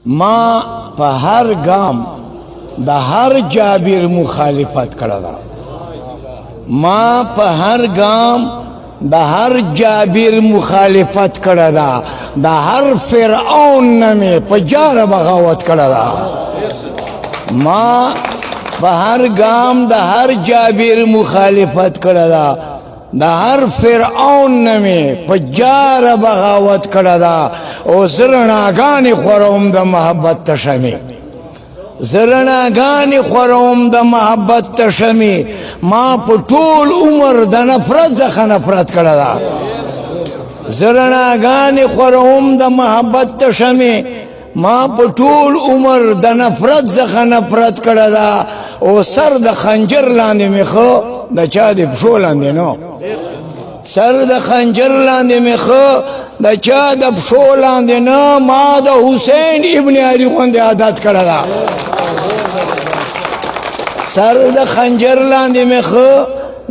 ما په هر ګام د هر جابر مخالفت کړه ده. ما په هر ګام د هر جابر مخالفت کړه ده. د هر فرعون نه مې په جاره بغاوت کړه ده. ما په هر ګام د هر جابر مخالفت کړه ده. د هر فرعون نه مې په جاره بغاوت کړه ده. او زرناګانې خوروم د محبت تشمې، زرناګانې خوروم د محبت تشمې. ما په ټول عمر د نفرت څخه نفرت کړه ده. زرناګانې خوروم د محبت تشمې. ما په ټول عمر د نفرت څخه نفرت کړه ده. او سر د خنجر لاندې مې خو د چا د پښو لاندې نو، سر د خنجر لاندې مې خو د چا د پښو لاندې نه. ما د حسین ابن علي غوندې عادت کړه ده. سر د خنجر لاندې مې خو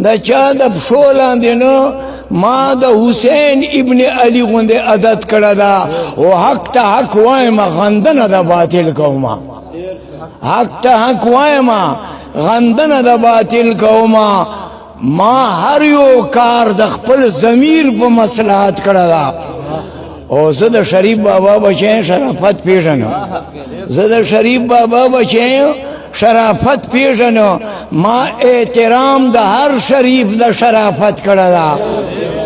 د چا د پښو لاندې نه. ما د حسین ابن علي غوندې عادت کړه ده. او حق ته حق وایم، غندنه د باطل کوما. حق ته حق وایم، غندنه د باطل کوما. ما هر یو کار د خپل ضمیر په مصلحت کړه ده. او زه د شریف بابا بچی شرافت پیژنم، زه د شریف بابا بچی شرافت پیژنم. ما احترام د هر شریف د شرافت کړه ده.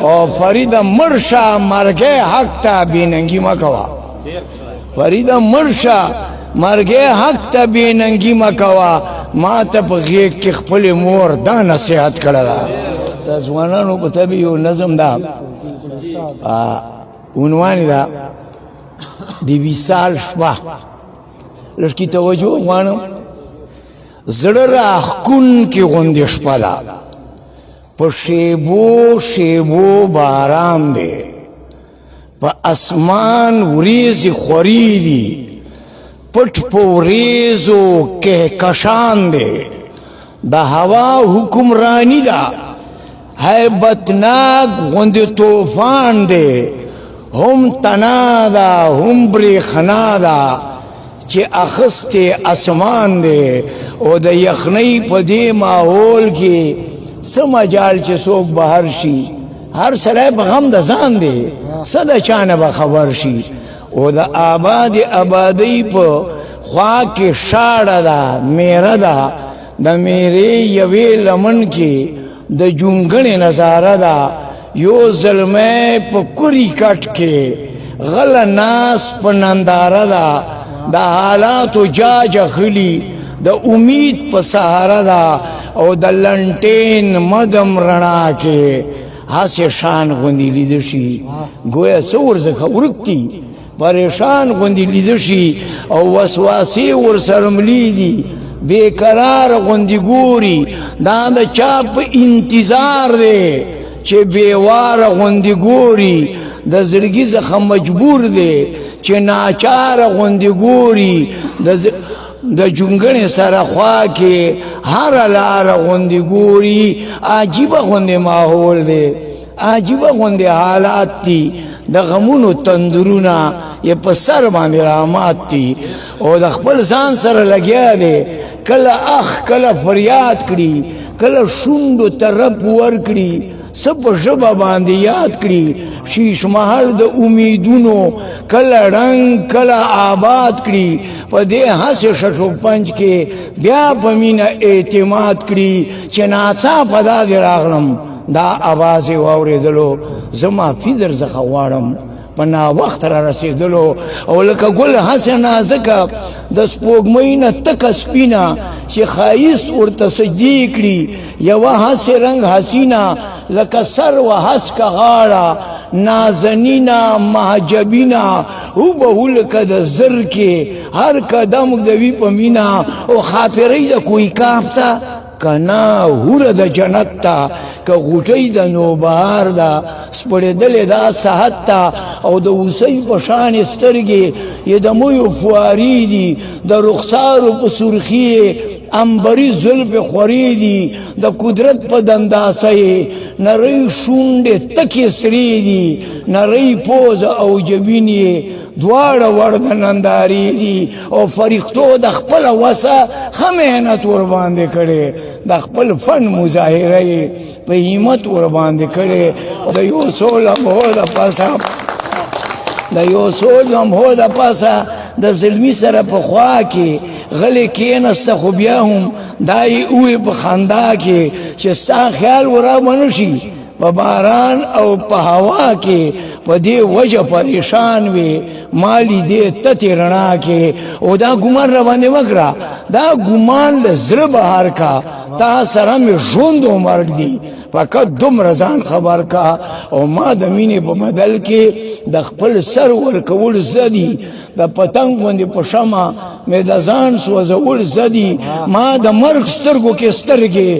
او فرید مرشا مرګه حق ته بیننګي مکوا. فرید مرشا مرګه حق ته بیننګي مکوا. ما ته په غیږ کې خپل مور دا نصیحت کړه ده. د ځوانانو په تبې یو نظم ده، عنوان ده د وصال شپه. لږ کې توجه غواړم. زړه راښکونکې غوندې شپه ده، په شیبو شیبو باران دی، په اسمان وریځې خورې دي، پټ په وریځو کهکشان دی. د هوا حکمرانی ده، هیبتناک غوندې طوفان دی. هم تنا ده هم برېښنا ده چې اخستې اسمان دی. او د یخنۍ په دې ماحول کې څه مجال چې څوک بهر شي. هر سړی په غم د ځان دی، څه د چا نه به خبر شي. او د آبادۍ په خوا کې شاړه ده، میره ده. د میرې یوې لمن کې د جونګړې نظاره ده. یو زلمی په کوری کټ کې غله ناس په ننداره ده. د حالاتو جاج اخلي، د امید په سهاره ده. او د لنټین مدم رڼا کې هسې شان غوندې لیده شي، گویا څه ورڅخه ورک دي، پریشان غوندې لیده شي. او وسواسې ورسره ملي دي، بېقرار غوندې ګوري. دا د چا په انتظار دی چې بېواره غوندې ګوري. د زړګي څخه مجبور دی چې ناچاره غوندې ګوري. د جونګړې سره خوا کې هره لاره غوندې ګوري. عجیبه غوندې ماحول دی، عجیبه غوندې حالات دي. د غمونو تندرونه یې په سر باندې رامات دي. او د خپل ځان سره لګیا دی، کله اخ کله فریاد کړي، کله شونډو ته رپ ورکړي، څه په ژبه باندې یاد کړي. شیش محل د امیدونو کله ړنګ کله آباد کړي. په دې هسې ششو پنج کې بیا په مینه اعتماد کړي چې ناڅاپه داسې راغلم، دا آواز یې واورېدلو، زه معافي در څخه غواړم په ناوخت را رسېدلو. او لکه ګل هسې نازکه د سپوږمۍ نه تکه سپینه چې ښایست ورته سجدې کړي. یوه هسې رنګ حسینه لکه سر و هسکه غاړه، نازنینه محجبینه هوبهو لکه د زر کې هر قدم ږدوي په مینه. او خاپرۍ د کوی کاف ته کنا هوره د جنت ته، که غوټۍ د نوبهار ده سپړېدلې دا صحت ته. او د اوسۍ په شانې سترګې یې د مویو فوارې دي، د رخسارو په سرخي امبري زلفې خورې دي. د قدرت په دنداسه یې نرۍ شونډې تکې سرې دي، نرۍ پوزه او جبین یې دواړه ور د نندارې دي او فرښتو د خپله وسه ښه محنت ورباندې کړی د خپل فن مظاهره یې په همت ورباندې کړی د یو څو لمحو د پاسه د زلمي سره په خوا کې غلی کېنسته خو بیا هم دا یې وویل په خندا کې چې ستا خیال ورابه شي په باران او په هوا کې په دې وجه پریشان وي ما لیدې تتې رڼا کې او دا ګمان راباندې وکړه دا ګمان له زړه بهر کا تا سره مې ژوند و مرګ دی فقط دومره ځان خبر کا او ما د مینې په بدل کې د خپل سر ورکول زدي د پتنګ غوندې په شمع مې د ځان سوځول زدي ما د مرګ سترګو کې سترګې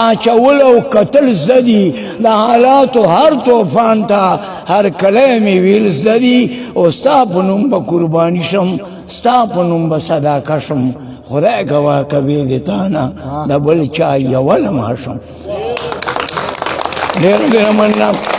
اچول او کتل زدي د حالاتو هر طوفان ته هر کلی مې ویل زدي او ستا په نوم به قرباني شم ستا په نوم به صداقه شم خدای ګواه که بې د تا نه د بل چا یوله ما شم ډېره ډېره مننه